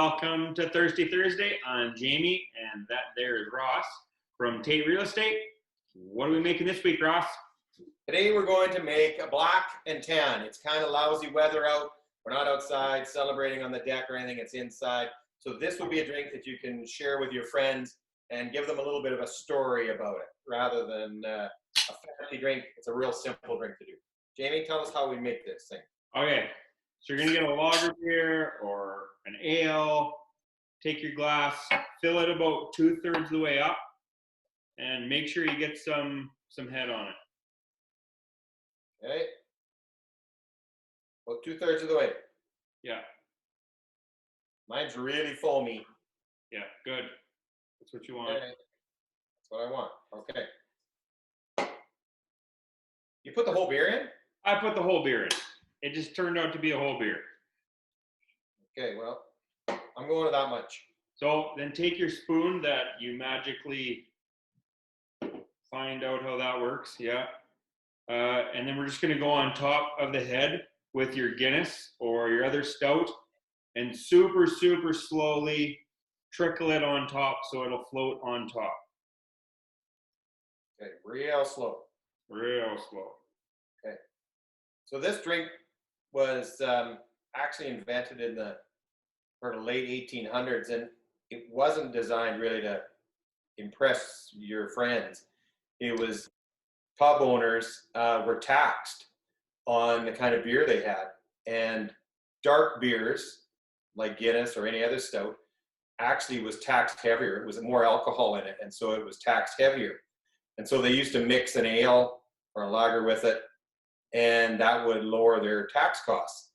Welcome to Thirsty Thursday. I'm Jamie, and that there is Ross from Tait Real Estate. What are we making this week, Ross? Today we're going to make a black and tan. It's kind of lousy weather out. We're not outside celebrating on the deck or anything. It's inside. So this would be a drink that you can share with your friends and give them a little bit of a story about it rather than a fancy drink. It's a real simple drink to do. Jamie, tell us how we make this thing. Okay, so you're going to get a lager beer or an ale. Take your glass, fill it about 2/3 of the way up, and make sure you get some head on it. Okay. About 2/3 of the way. Yeah. Mine's really foamy. Yeah, good. That's what you want. Okay. That's what I want. Okay. You put the whole beer in? I put the whole beer in. It just turned out to be a whole beer. Okay, well, I'm going with that much. So then take your spoon that you magically find out how that works. Yeah. And then we're just going to go on top of the head with your Guinness or your other stout and super, super slowly trickle it on top so it'll float on top. Okay, real slow. Real slow. Okay. So this drink was actually invented in the sort of late 1800s, and it wasn't designed really to impress your friends. It was pub owners were taxed on the kind of beer they had, and dark beers like Guinness or any other stout actually was taxed heavier. It was more alcohol in it, and so it was taxed heavier. And so they used to mix an ale or a lager with it, and that would lower their tax costs.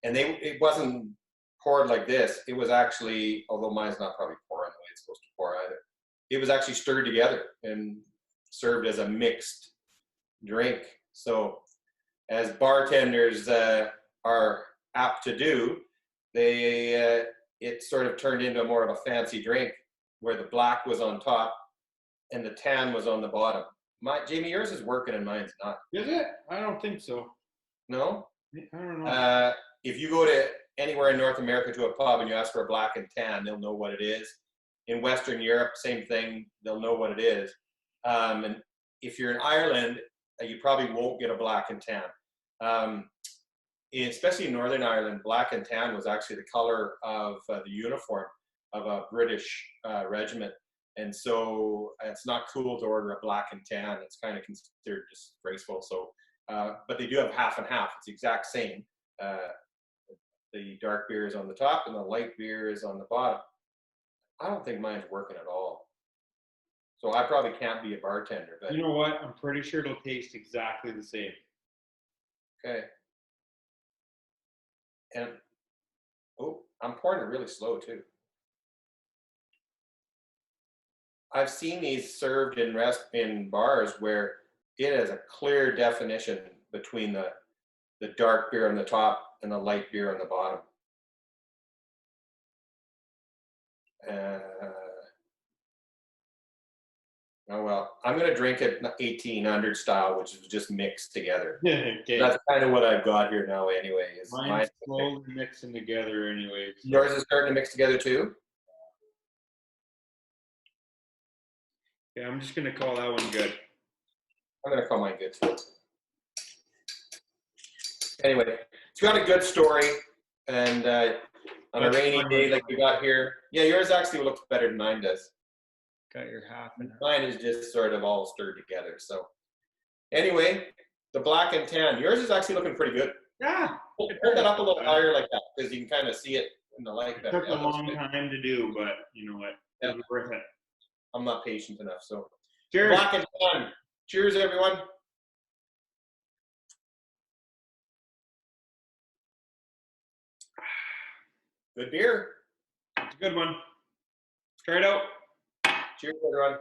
And it wasn't poured like this. It was actually, although mine's not probably pouring the way it's supposed to pour either, it was actually stirred together and served as a mixed drink. So as bartenders are apt to do, it sort of turned into more of a fancy drink where the black was on top and the tan was on the bottom. Jamie, yours is working and mine's not. Is it? I don't think so. No? I don't know. If you go to anywhere in North America to a pub and you ask for a black and tan, they'll know what it is. In Western Europe, same thing, they'll know what it is. And if you're in Ireland, you probably won't get a black and tan. Especially in Northern Ireland, black and tan was actually the color of the uniform of a British regiment. And so it's not cool to order a black and tan. It's kind of considered disgraceful. So, but they do have half and half. It's the exact same. The dark beer is on the top and the light beer is on the bottom. I don't think mine's working at all. So I probably can't be a bartender. But you know what? I'm pretty sure it'll taste exactly the same. Okay. And, oh, I'm pouring it really slow too. I've seen these served in bars where it has a clear definition between the dark beer on the top and the light beer on the bottom. Oh well, I'm going to drink it 1800 style, which is just mixed together. Okay. That's kind of what I've got here now anyway. Mine's slowly mixing together anyway. So. Yours is starting to mix together too? Yeah, I'm just going to call that one good. I'm going to call mine good too. Anyway, it's got a good story, and on a rainy day like we got here, yeah, yours actually looks better than mine does. Got your half and mine is just sort of all stirred together. So anyway, the black and tan, yours is actually looking pretty good. Yeah. Turn that up a little higher like that because you can kind of see it in the light better. It took a long time to do, but you know what? It was worth it. I'm not patient enough. So cheers. Black and tan. Cheers, everyone. Good beer. It's a good one. Try it out. Cheers, everyone.